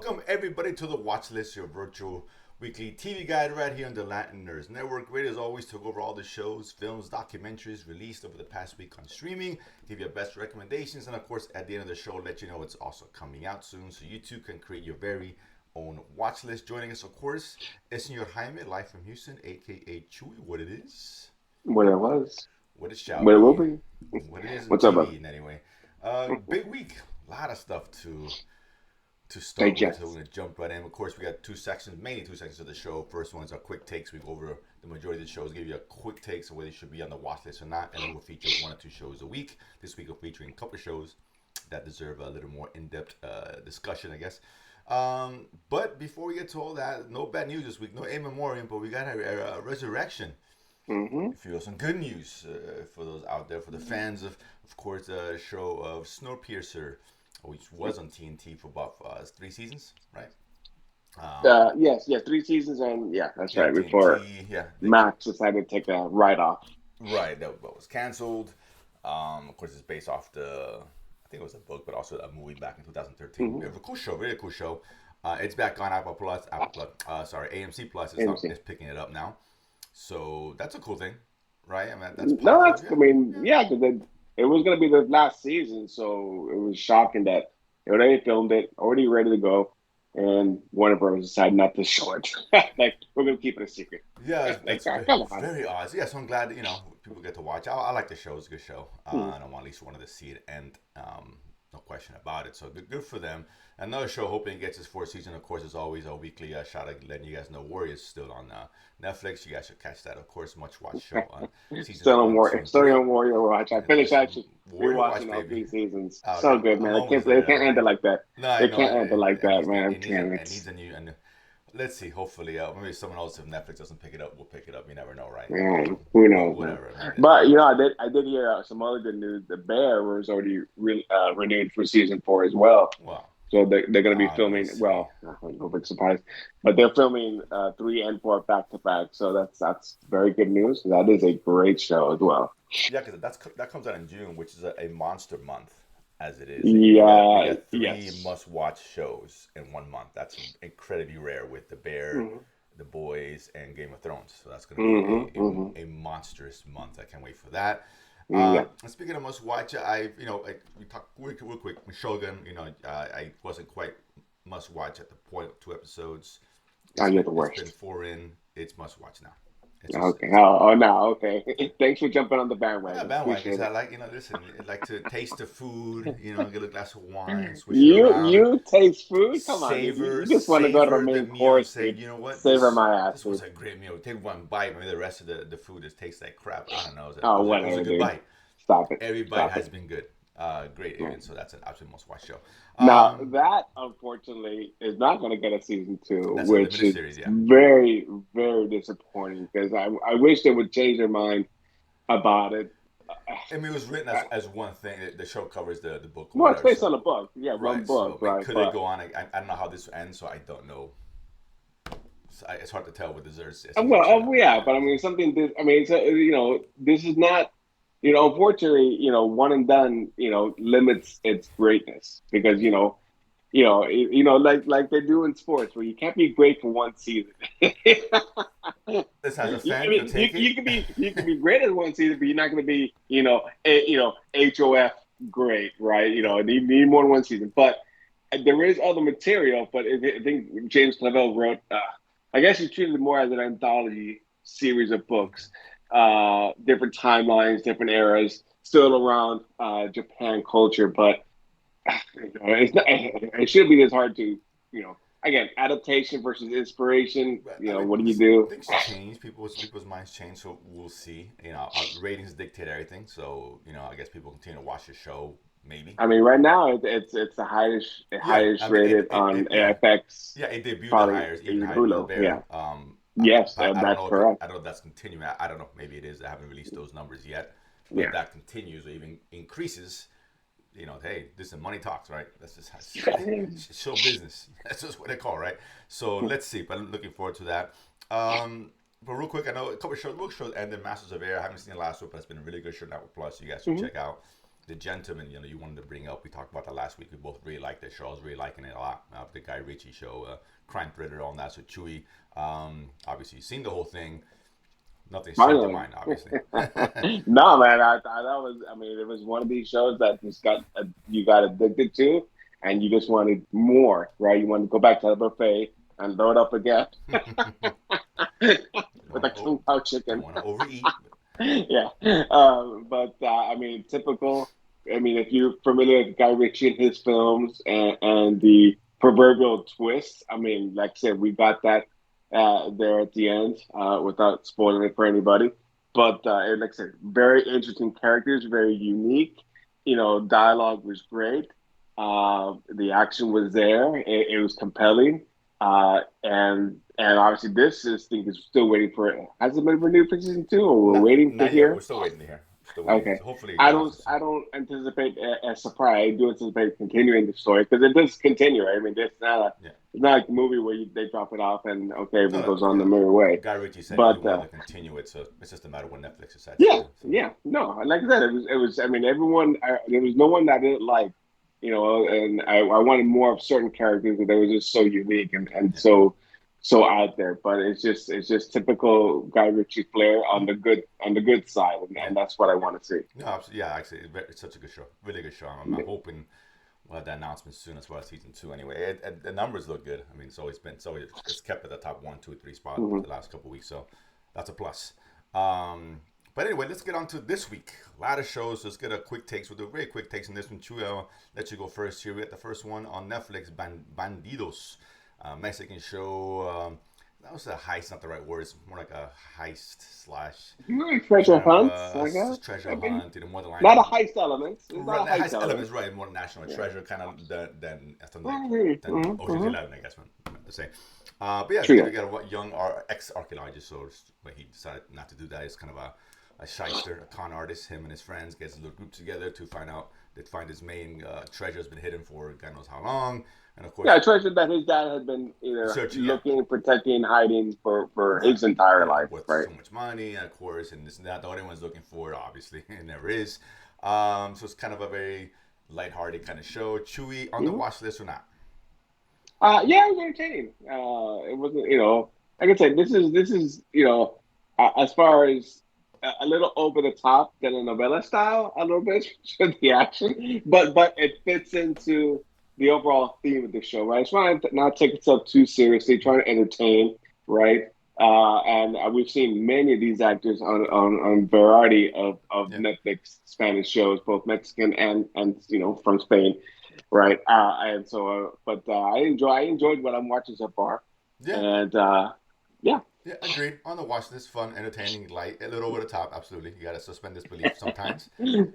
Welcome everybody to the Watchlist, your virtual weekly TV guide right here on the Latin Nerds Network. Great as always to go over all the shows, films, documentaries released over the past week on streaming, give you our best recommendations, and of course at the end of the show let you know it's also coming out soon so you too can create your very own watch list. Joining us of course is Senor Jaime, live from Houston, aka Chewy. What it is, What it was, what it shall what it will be, be. what it is in What's up, bud? TV anyway. Big week, a lot of stuff to start with, so we're Digest. going to jump right in. Of course, we got two sections, mainly two sections of the show. First one is our quick takes. We go over the majority of the shows, give you a quick takes of whether they should be on the watch list or not, and then we'll feature one or two shows a week. This week we're featuring a couple of shows that deserve a little more in-depth discussion, I guess. But before we get to all that, no bad news this week, no in memoriam, but we got a resurrection. Mm-hmm. If you have some good news for those out there, for the fans of course, the show of Snowpiercer, which was on TNT for about 3 seasons, right? Yes, 3 seasons, and yeah, that's Yeah, right. Before TNT. Yeah, Max decided to take a write off. right. That was canceled. Of course, it's based off I think it was a book, but also a movie back in 2013. Mm-hmm. A cool show, really cool show. It's back on Apple Plus. Sorry, AMC Plus. Interesting. It's picking it up now, so that's a cool thing, right? I mean, that's No, positive. that's. I Yeah, mean, yeah. yeah, because it was gonna be the last season, so it was shocking that they already filmed it, already ready to go, and Warner Bros. Decided not to show it. Like we're gonna keep it a secret. Yeah, Like, that's come on. very odd. Yeah, so I'm glad people get to watch. I like the show. It's a good show. Hmm. And I at least wanted to see it end. No question about it. So good for them. Another show hoping it gets its fourth season. Of course, as always, a weekly shout out letting you guys know Warriors still on Netflix. You guys should catch that. Of course, much watched show on seasons Still on one, two, Warrior, and still three. on Warrior Watch. I And finished there's actually Warrior Watch, rewatching all baby. 3 seasons. Oh So yeah, good, I'm man. I almost can't believe they there can't end already. it like that. No, I They know can't end it like that, man. Damn it it. needs a new and let's see. Hopefully, maybe someone else if Netflix doesn't pick it up, we'll pick it up. You never know, right? Man, who But knows, man. whatever. I mean, But I did hear some other good news. The Bear was already renewed for season 4 as well. well, So they're going to be filming. obviously, Well, I'm no big surprise, but they're filming 3 and 4 back to back. So that's very good news. That is a great show as well. yeah, because that comes out in June, which is a monster month as it is. You Yeah. got three Yes. must-watch shows in 1 month. That's incredibly rare with The Bear, Hmm. The Boys, and Game of Thrones. So that's going to Hmm. be Hmm. a monstrous month. I can't wait for that. Yeah. And speaking of must watch, we talked real quick. Shogun, I wasn't quite must watch at the point of 2 episodes. Oh, you're the It's been worst. four in. It's must watch now. It's just Okay. Oh, no. Okay. Thanks for jumping on the yeah, bandwagon. bandwagon. Appreciate I it. like listen. I like to taste the food. Get a glass of wine, swish it You around, you taste food? Come on, dude. You savor just want to go to the savor the main meal, and course, say, dude. you know what, Savor my ass, this was dude. a great meal. Take one bite, maybe the rest of the food just tastes like crap. I don't know. Oh, It was a whatever, good dude. bite. Stop it. Every bite Stop has it. been good. Great Yeah. alien. So that's an absolute must watch show. Now Um, that unfortunately is not going to get a season 2, that's a which limited is series, yeah. very, very disappointing because I wish they would change their mind about it. I mean, it was written Uh, as one thing. The show covers the book or well, it's whatever. based on So a book, yeah, one right. So book, I mean, right? could it But go on? I don't know how this ends, so I don't know. It's hard to tell with the well, season 2 now. yeah, Yeah. but I mean, something. I mean, so, this is not. Unfortunately, one and done. Limits its greatness because like they do in sports, where you can't be great for one season. Listen, as a I fan, you'll mean, take it. you can be great at one season, but you're not going to be HOF great, right? Right. You need more than one season, but there is other material. But I think James Clavell wrote. I guess he treated it more as an anthology series of books, different timelines, different eras, still around Japan culture, but it's not. It shouldn't be this hard to, again, adaptation versus inspiration. But I mean, What do you listen, do? things change. People's minds change, so we'll see. Ratings dictate everything. So I guess people continue to watch the show. Maybe. I mean, right now it's the Yeah, I highest mean, rated on yeah, FX, yeah. It debuted the probably higher, even even higher than the Hulu. Yeah. Bear. Yes, I don't that's know if correct. I don't know if that's continuing. I don't know. Maybe it is. I haven't released those numbers yet. But if Yeah. that continues or even increases, hey, this is money talks, right? That's just it's show business. That's just what they call, right? So let's see. But I'm looking forward to that. But real quick, I know a couple of shows, and then Masters of Air. I haven't seen the last one, but it's been a really good show now with Plus. You guys should Hmm. check out. The Gentleman, you wanted to bring up. We talked about that last week. We both really liked that show. I was really liking it a lot. The Guy Ritchie show, crime thriller, on that. So Chewy, obviously, you've seen the whole thing. Nothing's changed your Finally. mind, obviously. No, man, that was. I mean, it was one of these shows that just you got addicted to, and you just wanted more, right? You wanted to go back to the buffet and load up again with a kung pao Don't chicken. want to overeat. Yeah, but I mean, typical. I mean, if you're familiar with Guy Ritchie and his films and the proverbial twist, I mean, like I said, we got that there at the end without spoiling it for anybody. But like I said, very interesting characters, very unique. Dialogue was great. The action was there. It was compelling. And obviously this thing is still waiting for it. Has it been renewed for season two, or we're Not, waiting to not yet. We're hear? still waiting to hear. Still waiting. Okay. So hopefully, I yeah. don't I don't anticipate a surprise. I do anticipate continuing the story because it does continue. Right? I mean, Yeah. it's not like a movie where they drop it off and okay, No, everyone no, goes on yeah. the merry way. Guy Ritchie said he But wanted to continue it, so it's just a matter of when Netflix decides to yeah, do it. So. yeah, no, like I said, it was. I mean, everyone. There was no one that I didn't like, and I wanted more of certain characters that they were just so unique and Yeah. so out there. But it's just typical Guy Ritchie flair on the good side, Yeah. and that's what I want to see. No, yeah, actually, it's such a good show. Really good show. I'm hoping we'll have that announcement soon as well as season two. Anyway, the numbers look good. I mean, it's kept at the top 1, 2, 3 spot Mm-hmm. the last couple of weeks, so that's a plus. But anyway, let's get on to this week. A lot of shows. Let's get a quick takes. We'll do very quick takes in this one. Chewy, I'll let you go first here. We got the first one on Netflix, Bandidos, Mexican show. That was a heist, not the right word. It's more like a heist slash Treasure kind of hunts, I guess. treasure I mean, hunt. More the line. not a heist element. It's Right, not a the heist heist element. elements, right? More national treasure, kind of than Mm-hmm, Ocean's mm-hmm. 11, I guess. I meant to say. But yeah, True. we got a young ex-archaeologist, so but he decided not to do that. He's kind of a shyster, a con artist. Him and his friends gets a little group together to find his main treasure has been hidden for God knows how long, and of course, Yeah, a treasure that his dad had been searching, yeah, looking, protecting, hiding for right, his entire yeah, life, worth right? so much money, and of course, and this and that. The only one's looking for it, obviously, it never is. So it's kind of a very lighthearted kind of show. Chewy on the Mm-hmm. watch list or not? Yeah, it was entertaining. It wasn't, like I said, this is, as far as a little over the top than a novella style, a little bit for the action, but it fits into the overall theme of the show, right? It's trying to not take itself too seriously, trying to entertain, right? And we've seen many of these actors on variety of Yeah. Netflix Spanish shows, both Mexican and from Spain, right? And so, but I enjoyed what I'm watching so far, Yeah, and yeah, yeah, agreed. On the watch list, fun, entertaining, light, a little over the top. Absolutely, you gotta suspend disbelief sometimes.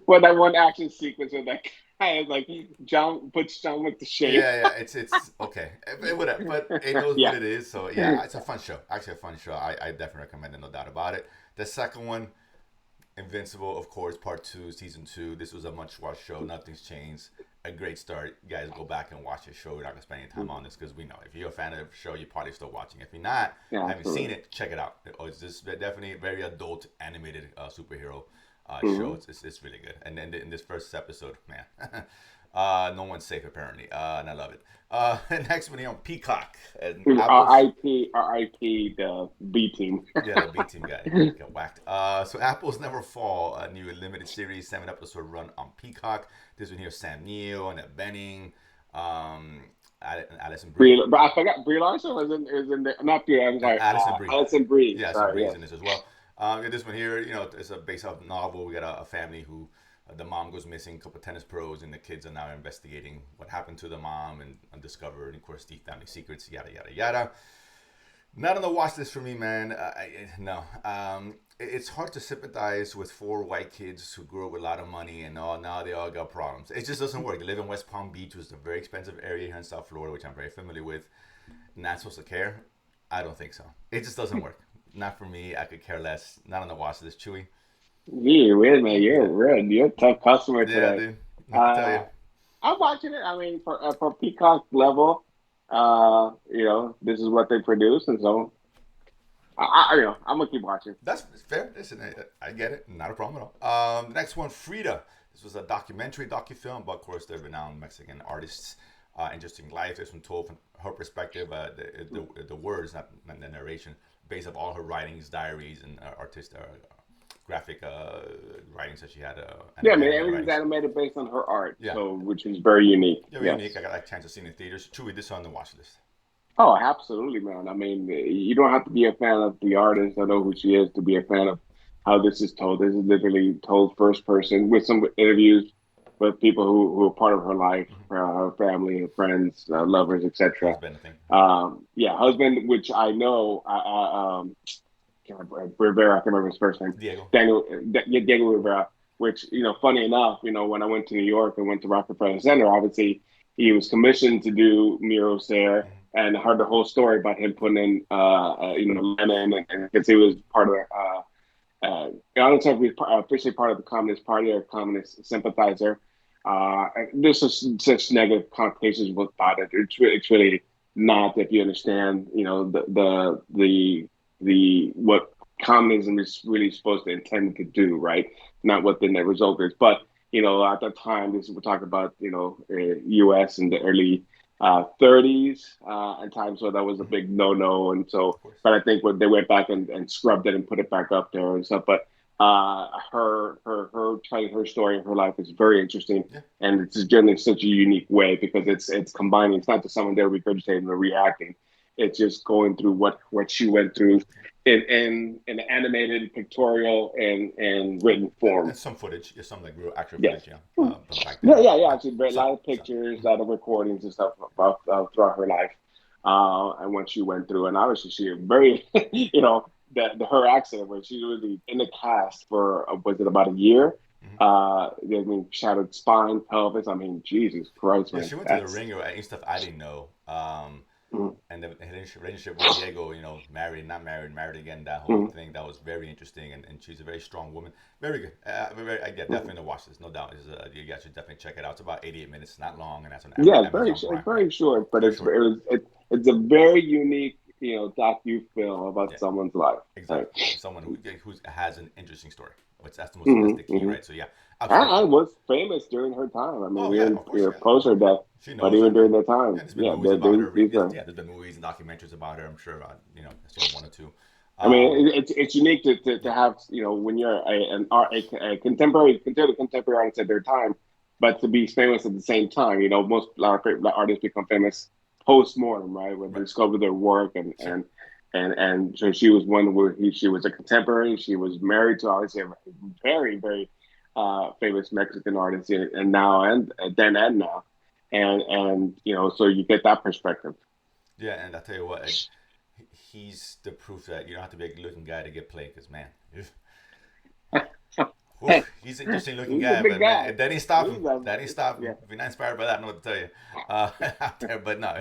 well, that one action sequence with that guy is like John puts John Wick to shame. Yeah, yeah, it's okay, whatever. But it knows what Yeah. it is, so yeah, it's a fun show. Actually, a fun show. I definitely recommend it, no doubt about it. The second one, Invincible, of course, part two, season two. This was a much watched show. Nothing's changed. A great start. You guys go back and watch the show. We're not gonna spend any time on this because we know if you're a fan of the show, you're probably still watching. If you're not, Yeah, haven't absolutely. seen it, check it out. It's just definitely very adult animated superhero show. Mhm. It's really good. And then in this first episode, man, no one's safe apparently, and I love it. Next one here on Peacock and Apple's. R.I.P. the B team. Yeah, the B team guy got whacked. So Apple's Never Fall, a new limited series, 7-episode run on Peacock. This one here, Sam Neill, Annette Bening, Alison Brie. But I forgot Brie Larson was in the not Brie. I'm sorry, Alison Brie. Alison Brie. Yeah, some Sorry, Bree's yes. in this as well. This one here, it's a based off novel. We got a family who the mom goes missing, a couple of tennis pros, and the kids are now investigating what happened to the mom and discover, of course, the family secrets, yada, yada, yada. Not on the watch list for me, man. No. It's hard to sympathize with 4 white kids who grew up with a lot of money and now they all got problems. It just doesn't work. They live in West Palm Beach, which is a very expensive area here in South Florida, which I'm very familiar with. Not supposed to care? I don't think so. It just doesn't work. Not for me. I could care less. Not on the watch list. Chewy? Yeah, weird man. Yeah. You're a tough customer Yeah, today. dude. I can tell you. I'm watching it. I mean, for Peacock level, this is what they produce, and so I'm gonna keep watching. That's fair. Listen, I get it. Not a problem at all. The next one, Frida. This was a docu-film, but of course, the renowned Mexican artist's interesting life. This one told from her perspective, the words, not the narration, based of all her writings, diaries, and graphic writings that she had. Yeah, I mean, Animated everything's writings. animated based on her art, Yeah, so which is very unique. yeah, very Yes. unique. I got a chance to see it in theaters. Chewy, this on the watch list. Oh, absolutely, man. I mean, you don't have to be a fan of the artist. I know who she is to be a fan of how this is told. This is literally told first person with some interviews with people who are part of her life, Mm-hmm. her family, her friends, lovers, etc. Husband, I think. Yeah, husband, which I know, Rivera, I can't remember his first name, Diego. Diego Rivera. Which funny enough, when I went to New York and went to Rockefeller Center, obviously he was commissioned to do murals there, Mm-hmm. and heard the whole story about him putting in, Lenin, and because he was part of, I don't know if he's officially part of the Communist Party or communist sympathizer. There's such negative connotations with it. It's really not, if you understand, the what communism is really supposed to intend to do, right? Not what the net result is. But at that time, this we're talking about, U.S. in the early 30s and times, so that was a Mm-hmm. big no-no, and so. Of course. But I think when they went back and scrubbed it and put it back up there and stuff. But her telling her story of her life is very interesting, Yeah. and it's done in such a unique way because it's combining. It's not just someone there regurgitating or reacting. It's just going through what she went through in animated, pictorial, and written form. And some footage, yeah, some like real accurate Yes. footage, but back Yeah, then. yeah, yeah. Yeah. Actually, a So, lot of so. pictures, a Mm-hmm. lot of recordings and stuff about throughout her life, and what she went through. And obviously, she very, her accident where she was in the cast for was it about a year? Mm-hmm. I mean, shattered spine, pelvis. I mean, Jesus Christ, Yeah, man, she went to the that's. ringer and stuff I didn't know. Mm, And the relationship with Diego, married, not married, married again, that whole mm, thing, that was very interesting. And she's a very strong woman. Very good. Yeah, mm. definitely to watch this, no doubt. You guys should definitely check it out. It's about 88 minutes, not long, and that's on Yeah, Amazon it's Prime, right? very short, but Very short. it's a very unique, docu film Yeah, about someone's life, right? exactly. Someone who has an interesting story, which that's the key, Hmm. right? So yeah, absolutely. I was famous during her time. I mean, Oh yeah, of we course, were yeah. close to her death, She but knows even them, during and that yeah, time, there's been yeah, movies about her. these are. Yeah, there's been movies and documentaries about her. I'm sure. I've seen one or two. I mean, Um, it's unique to yeah, have, when you're an art, a contemporary, considered a contemporary artist at their time, but to be famous at the same time. Most a lot of artists become famous post mortem, right? When they right, discover their work, and sure. so she was one where she was a contemporary. She was married to obviously a very very famous Mexican artist, and now and then and now, and so you get that perspective. Yeah, and I tell you what, he's the proof that you don't have to be a good-looking guy to get played. Because man, he's an interesting looking He's a guy, big but man, guy. that ain't stop him. He's a That ain't stop him. Yeah. If you're not inspired by that, I don't know what to tell you. Out there, but no,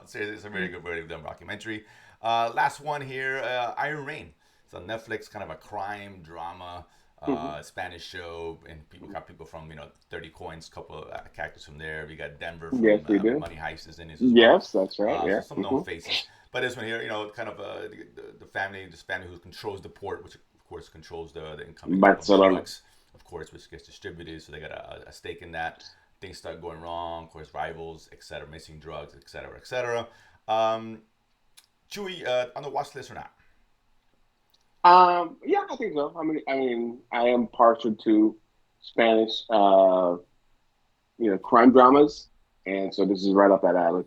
seriously, it's a very good, very done documentary. Last one here, Iron Rain. It's on Netflix, kind of a crime drama. Mhm. Spanish show, and people got people from 30 Coins, couple of characters from there. We got Denver Yes, from we do. Money Heist is in this as well. Yes, that's right. So Yeah. some known Hmm. faces. But this one here, kind of the family, this family who controls the port, which of course controls the incoming of Barcelona. drugs, of course, which gets distributed. So they got a stake in that. Things start going wrong. Of course, rivals, etc., missing drugs, etc., etc. Um, Chewy, on the watch list or not? Yeah, I think so. I am partial to Spanish, crime dramas, and so this is right up that alley.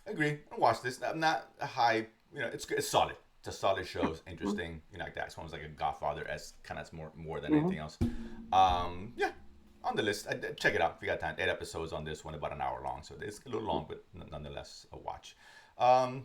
Agree. I watch this. I'm not a high. It's solid. It's a solid show. It's Mhm. interesting. Like that. It's almost like a Godfather s kind of more than Mhm. anything else. Yeah, on the list. Check it out if you got time. 8 episodes on this one, about an hour long. So it's a little long, but nonetheless a watch.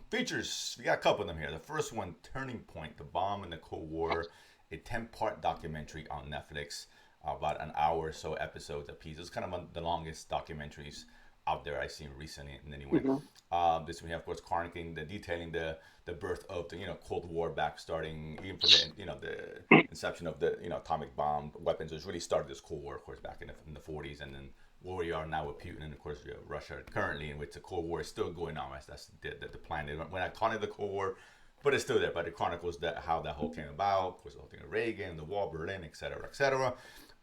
Features. We got a couple of them here. The first one, Turning Point: The Bomb in the Cold War, a 10-part documentary on Netflix. About an hour or so episodes a piece. It's kind of one of the longest documentaries out there I've seen recently. And anyway, Mhm. this we have, of course, chronicling detailing the birth of the Cold War, back starting even from the inception of the atomic bomb weapons. It was really started this Cold War, of course, back in the 40s, and then where we are now with Putin, and of course we have Russia currently, in which the Cold War is still going on. That's the plan. We're not calling it the Cold War, but it's still there. But it chronicles how that whole came about. Of course, the whole thing of Reagan, the wall, Berlin, etc., etc.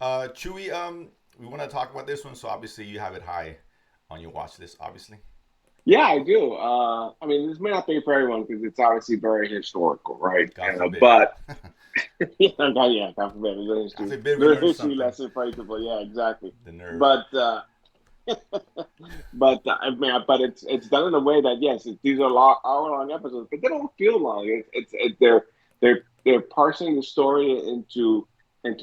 Chewy, we want to talk about this one. So obviously you have it high on your watch list, obviously. Yeah, I do. I mean, this may not be for everyone because it's obviously very historical, right? God forbid. But yeah, God forbid, God forbid we there's a learn history something. lesson for people. Yeah, exactly. The nerve. But I mean, but it's done in a way that yes, these are hour long episodes, but they don't feel long. They're parsing the story into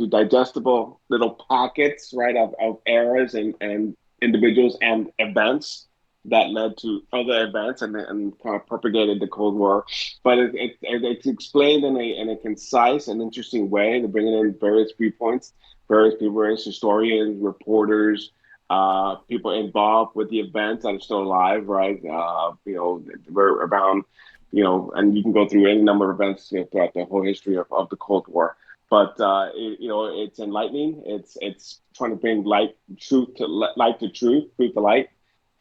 digestible little packets, right, of eras and individuals and events that led to other events and kind of propagated the Cold War. But it's explained in a concise and interesting way. They're bringing in various viewpoints, various people, various historians, reporters, people involved with the events that are still alive, right? We're around, and you can go through any number of events throughout the whole history of the Cold War. But it's enlightening. It's trying to bring light to truth to light,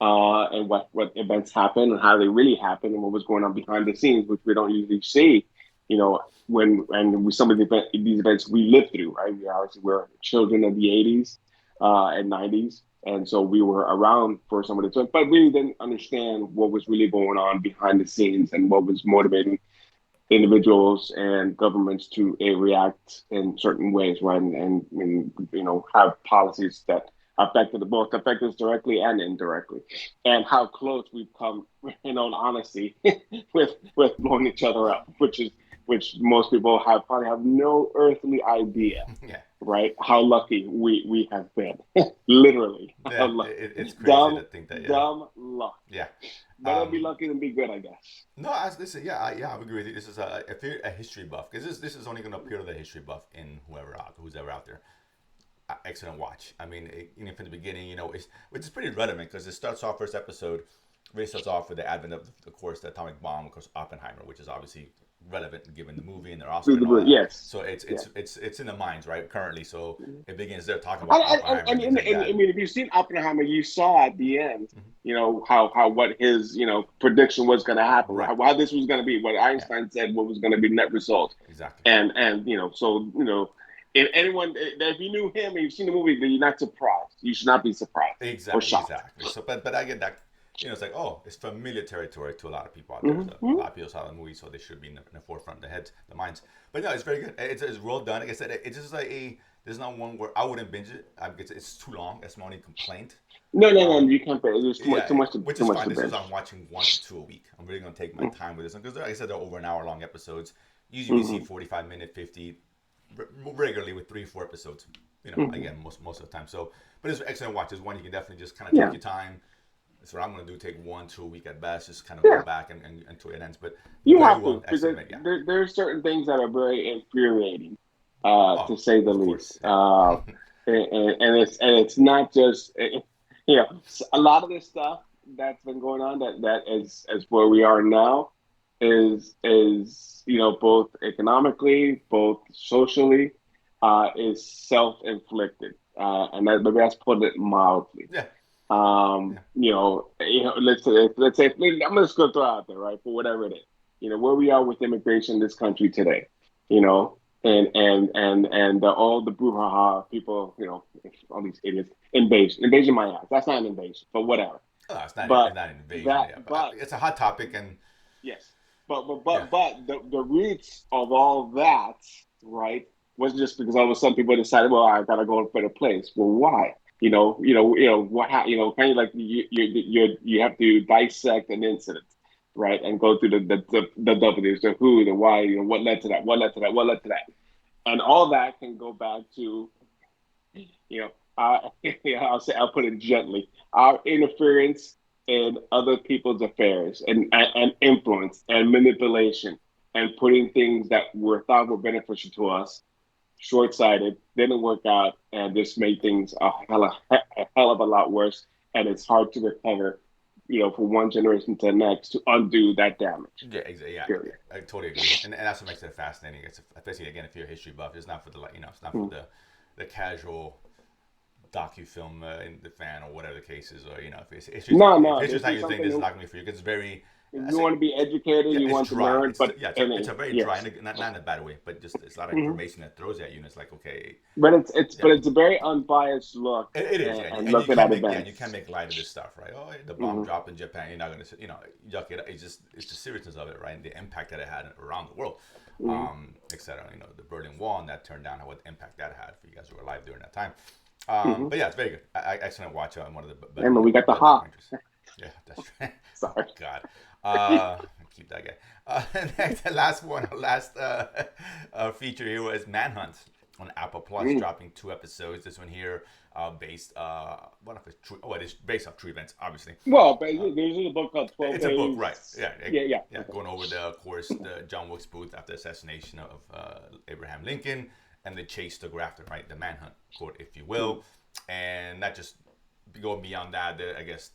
and what events happen and how they really happen and what was going on behind the scenes, which we don't usually see. When some of these events we lived through, right? We're children of the '80s and '90s, and so we were around for some of the time, but we didn't understand what was really going on behind the scenes and what was motivating individuals and governments to react in certain ways, right? And have policies that affect us directly and indirectly, and how close we've come, in all honesty, with blowing each other up, which most people probably have no earthly idea, Yeah. right? How lucky we have been, literally, Yeah. It's crazy to dumb, think that. Yeah. dumb luck. Yeah. Better be lucky than be good, I guess. No, listen. Yeah, I agree with you. This is a history buff because this is only going to appeal to the history buff in who's ever out there. Excellent watch. I mean, from the beginning, which is pretty relevant because it starts off first episode. Really starts off with the advent of course, the atomic bomb, of course, Oppenheimer, which is obviously relevant given the movie and their Oscar and all that. Yes. So it's in the minds right currently. So it begins there talking about And, Oppenheimer and things like and, that. I mean, if you've seen Oppenheimer, you saw at the end, Mm-hmm. how what his prediction was going to happen, Right. how this was going to be, what Yeah. Einstein said, what was going to be net result, Exactly. and so if anyone, if you knew him and you've seen the movie, then you're not surprised. You should not be surprised or shocked. Exactly. So, but I get that. It's like, oh, it's familiar territory to a lot of people out there. So a Mm-hmm. lot of people saw the movie, so they should be in the forefront, the heads, the minds. But no, it's very good. It's well done. Like I said, it's just like there's not one where I wouldn't binge it. It's too long. That's my only complaint. No, you can't. There's too Yeah, much, which too is much fine. to This is binge. I'm watching 1 to 2 a week. I'm really gonna take my time with this one because, like I said, they're over an hour long episodes. Usually we see Mm-hmm. 45-minute, 50, regularly with 3-4 episodes. Mm-hmm. Again, most of the time. So, but it's an excellent watch. It's one you can definitely just kind of Yeah, take your time. That's what I'm gonna do. Take 1 to 2 a week at best. Just kind of yeah. go back and until it ends. But You very have well, to because excellent. Yeah. there are certain things that are very infuriating, Oh, to say the of least. course. Yeah. And it's not just a lot of this stuff that's been going on that is where we are now is both economically, both socially, is self-inflicted, and maybe that's put it mildly. Yeah. Let's say I'm just going to throw out there, right, for whatever it is, where we are with immigration in this country today, you know, and all the brouhaha, people, all these idiots, invasion my ass. That's not an invasion, but whatever. Oh, it's But not an invasion. that, Yeah, but but it's a hot topic, and yes, but yeah, the roots of all that, right, wasn't just because all of a sudden people decided, well, I gotta go to a better place. Well, why? Kind of like you have to dissect an incident, right, and go through the W's, the who, the why, what led to that, what led to that, what led to that, and all that can go back to, I'll put it gently, our interference in other people's affairs and influence and manipulation and putting things that were thought were beneficial to us short-sighted, didn't work out, and just made things a hell of a lot worse. And it's hard to recover, from one generation to the next to undo that damage. yeah, exactly. Yeah, Period. I totally agree, and that's what makes it fascinating. Especially again, if you're a history buff, it's not for it's not for Mm. the casual docu-film in the fan or whatever the case is, or if No, if no, history's this not is your thing, this is something. not gonna be for you. 'Cause it's very You want to be educated, yeah, you it's want to dry. learn, but It's a very dry, yes. not in a bad way, but just it's a lot of Mm-hmm. information that throws at you, and it's like, okay, But it's yeah, but it's a very unbiased look it is, yeah, and and you looking can't at make, yeah, and you can't events. make light of this stuff, right? Oh, the bomb Mm-hmm. dropped in Japan, you're not gonna, yuck it. It's just it's the seriousness of it, right? And the impact that it had around the world, Mm-hmm. etc. The Berlin Wall and that turned down, what impact that had for you guys who were alive during that time. Mm-hmm. But yeah, it's very good. Excellent watch on one of the Hey, better man, we got the ha. documentaries. Yeah, that's right. Oh Sorry. God. Keep that guy. Next, the last feature here was Manhunt on Apple Plus, Mm. dropping 2 episodes. This one here, based, what if it's true? Oh, it is based off true events, obviously. Well, but there's a book called 12 It's a book, right? Days. Yeah, Yeah. yeah. Okay. Going over the, of course, the John Wilkes Booth after the assassination of Abraham Lincoln, and the chase to go after, right? The manhunt, quote, if you will, and not just going beyond that. I guess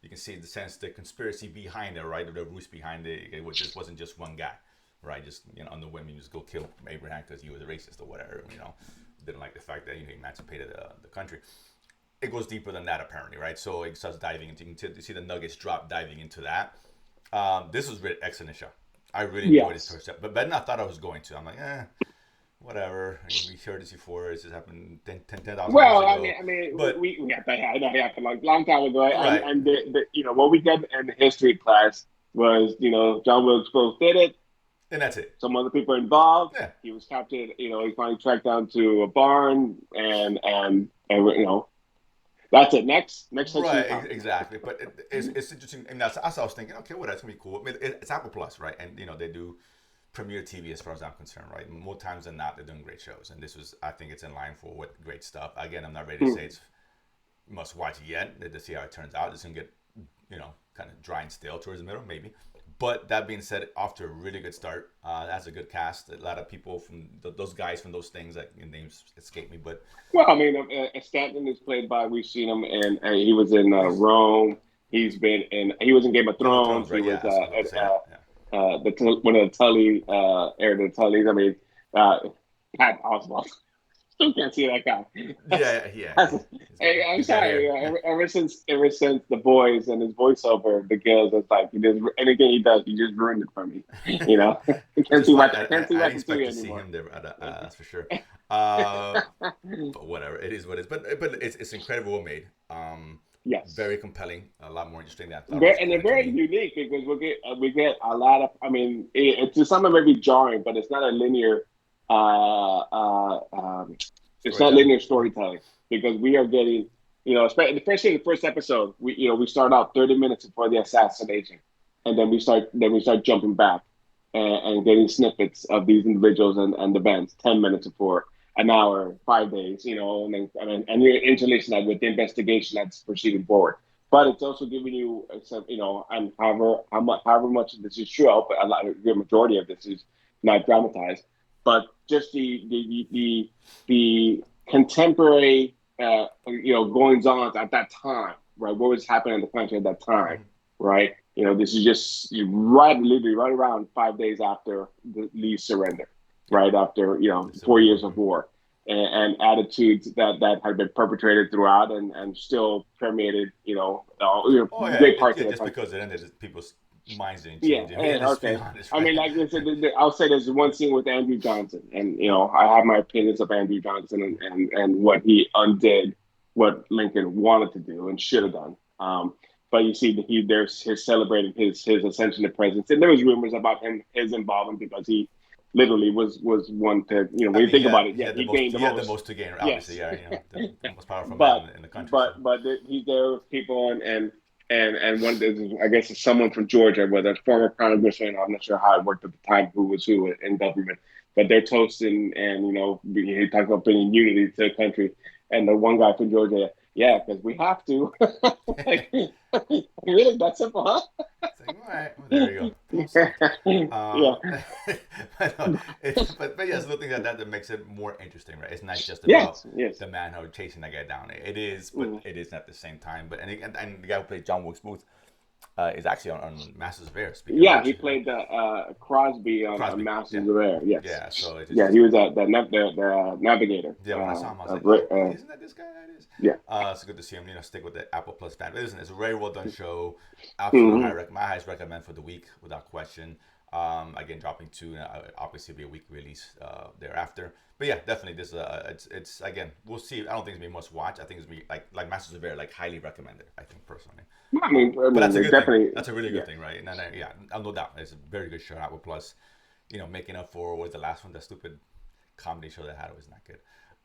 you can see the sense, the conspiracy behind it, right? The roots behind it. It just wasn't just one guy, right? Just on the whim, you just go kill Abraham because he was a racist or whatever. Didn't like the fact that he emancipated the country. It goes deeper than that, apparently, right? So it starts diving into. You can see the nuggets drop diving into that. This was really excellent show. I really enjoyed this Yes. first step, but better than I thought I was going to. I'm like, whatever. We heard this before. This has happened 10,000 years Well, ago. I mean, But we got that. I know it happened like a long time ago, right, and what we got in the history class was John Wilkes Booth did it. and that's it. Some other people involved. Yeah, He was captured. He finally tracked down to a barn, and that's it. Next section. right, exactly. But it's interesting. I mean, that's I was thinking, okay, well, that's gonna be cool. I mean, it's Apple Plus, right? And they do premiere TV as far as I'm concerned, right? More times than not, they're doing great shows, and this was, I think, it's in line for what great stuff. Again, I'm not ready to say it's must watch yet to see how it turns out. It's gonna get kind of dry and stale towards the middle, maybe. But that being said, off to a really good start. That's a good cast. A lot of people from those guys from those things, that names escape me, but Well, I mean, Stanton is played by, we've seen him, and he was in Rome. He was in Game of Game of Thrones. Thrones, He right? was Yeah, I was going to say that. Yeah. one of the Tully, heir to the Tullys. I mean, Pat Oswalt. Still can't see that guy. Yeah. Hey, I'm He's got sorry. hair. Yeah. Ever since The Boys and his voiceover, the girls, it's like anything he does, he just ruined it for me. I can't see what I I can expect see to see anymore. him there. That's for sure. But whatever, it is what it is. But it's incredible made. Yes. Very compelling. A lot more interesting than I thought it was And they're going to very be. unique because we get a lot of. I mean, it to some it may be jarring, but it's not a linear. Uh, uh, um, it's not Storytelling. linear storytelling because we are getting, especially in the first episode, we start out 30 minutes before the assassination, and then we start jumping back and getting snippets of these individuals and events 10 minutes before, an hour, 5 days, and you're interlacing that with the investigation that's proceeding forward. But it's also giving you some, and however much of this is true, a lot, the majority of this is not dramatized, but just the contemporary, goings on at that time, right? What was happening in the country at that time, Mhm. right? This is just literally right around 5 days after the Lee's surrender, Yeah. right after The Civil 4 years War. of war, and attitudes that had been perpetrated throughout and still permeated, Oh yeah, great parts of the just country. because it ended, people's minds didn't Yeah, change. I mean, let's be okay. honest, I right? mean, like I said, I'll say there's one scene with Andrew Johnson, and I have my opinions of Andrew Johnson and what he undid, what Lincoln wanted to do and should have done. But you see that there's his celebrating his ascension to presence, and there was rumors about his involvement because he literally was one to I when you mean, think about it, he yeah, had the he most. gained the He had the most. most to gain, obviously. Yes, Yeah, the most powerful man but in the country. So he's there with people and one I guess it's someone from Georgia, whether it's former congressman, I'm not sure how it worked at the time, who was who in government, but they're toasting and he talks about bringing unity to the country, and the one guy from Georgia, yeah, because we have to. Like, really that simple, huh? it's like, all right, well, there you go. Problem solved. Yeah. Um, but, no, but yeah, it's little things like that that makes it more interesting, right? It's not just about Yes. Yes. the man who chasing that guy down. It is, but Mhm. it isn't at the same time. But and the guy who plays John Wilkes Booth, is actually on Masters of Air. Speaking of Yeah, which, he played Crosby on Crosby. Masters Yeah, of Air. Yes. yeah. So it's Yeah, just he was the navigator. yeah. When I saw him, I was like, oh, wait, isn't that this guy? That is. Yeah. It's good to see him. Stick with the Apple Plus fan. But listen, it's a very well done show. Hmm. My highest recommend for the week without question. Again, dropping two, and obviously be a week release thereafter. But yeah, definitely this. It's again, we'll see. I don't think it's gonna be must watch. I think it's gonna be like Masters of Air, like highly recommended. I think personally. But that's a good Definitely. thing. That's a really Yeah. good thing, right? And yeah, no doubt, it's a very good show. Apple Plus, making up for what was the last one, that stupid comedy show they had, it was not good.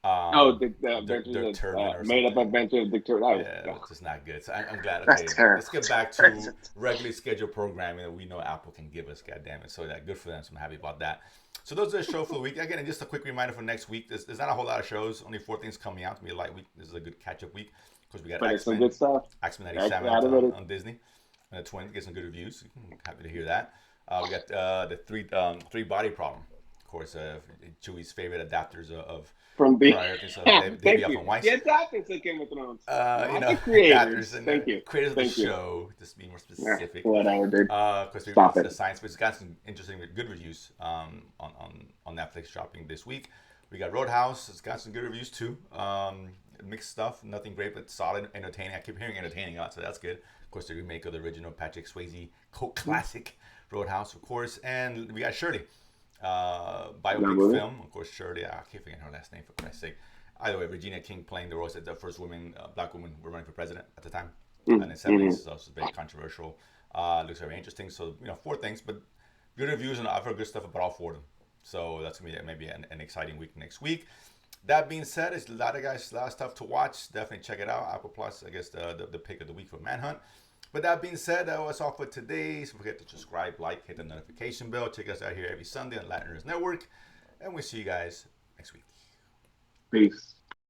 Oh, the Their Adventures Turban of or Made Up something. Adventures of Dick Turner. Yeah, it's just not good. So I'm glad. That's Okay, terrible. let's get back to regularly scheduled programming that we know Apple can give us. God damn it! So yeah, good for them. So I'm happy about that. So those are the show for the week. Again, and just a quick reminder for next week. There's not a whole lot of shows. Only 4 things coming out. It's gonna be a light week. This is a good catch-up week because we got But it's some X-Men, good stuff. X-Men '97 Animated. on Disney, and the Twins get some good reviews. Happy to hear that. We got the three body problem. Of course, Chewie's favorite adapters of From the prior things. So Davey thank Off you. and Weiss. The adapters of Game of Thrones. Not the Adapters creators. and Thank you. creators of the Thank you. show. Just to be more Yeah, specific. whatever, dude. Because Stop the it. science, but it's got some interesting, good reviews on Netflix dropping this week. We got Roadhouse. It's got some good reviews too. Mixed stuff, nothing great, but solid, entertaining. I keep hearing entertaining out, so that's good. Of course, the remake of the original Patrick Swayze cult classic Roadhouse, of course, and we got Shirley, biopic film. Of course, Shirley. I keep forgetting her last name for Christ's sake. Either way, Regina King playing the role as the first woman, black woman, were running for president at the time, and in the '70s, so it's very controversial. Looks very interesting. So 4 things, but good reviews, and I've heard good stuff about all 4 of them. So that's gonna be maybe an exciting week next week. That being said, it's a lot of stuff to watch. Definitely check it out. Apple Plus, I guess the pick of the week for Manhunt. But that being said, that was all for today. So don't forget to subscribe, like, hit the notification bell. Check us out here every Sunday on Latin Network. And we'll see you guys next week. Peace.